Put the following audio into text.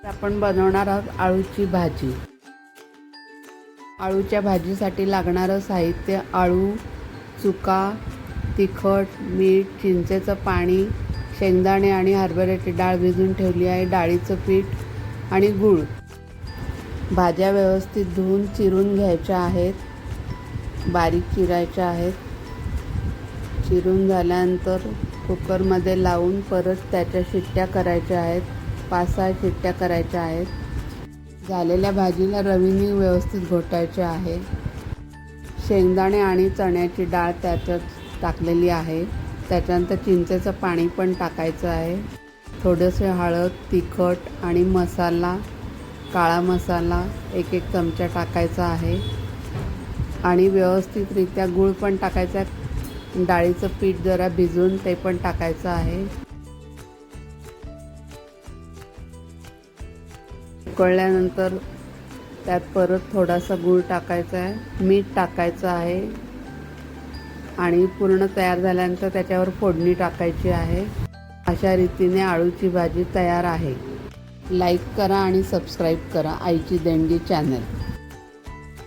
आपण बनवणार आहोत आळूची भाजी। आळूच्या भाजीसाठी लागणारं साहित्य: आळू, चुका, तिखट, मीठ, चिंचेचं पाणी, शेंगदाणे आणि हरभऱ्याची डाळ भिजवून ठेवली आहे, डाळीचं पीठ आणि गूळ। भाज्या व्यवस्थित धुवून चिरून घ्यायच्या आहेत, बारीक चिरायच्या आहेत। चिरून झाल्यानंतर कुकरमध्ये लावून परत त्याच्या शिट्ट्या करायच्या आहेत, 5-6 शिट्ट्या करायच्या आहेत। झालेल्या भाजीला रवीने व्यवस्थित घोटायचे आहे। शेंगदाणे आणि चण्याची डाळ त्याच्यात टाकलेली आहे। त्याच्यानंतर चिंचेचं पाणी पण टाकायचं आहे। थोडेसे हळद, तिखट आणि मसाला, काळा मसाला 1 चमचा टाकायचा आहे आणि व्यवस्थितरित्या गूळ पण टाकायचा आहे। डाळीचं पीठ जरा भिजवून ते पण टाकायचं आहे। उकळल्यानंतर त्यात परत थोडासा गूळ टाकायचा आहे, मीठ टाकायचं आहे आणि पूर्ण तयार झाल्यानंतर त्याच्यावर फोडणी टाकायची आहे। अशा रीतीने आळूची भाजी तयार आहे। लाईक करा आणि सबस्क्राईब करा आईची देणगी चॅनल।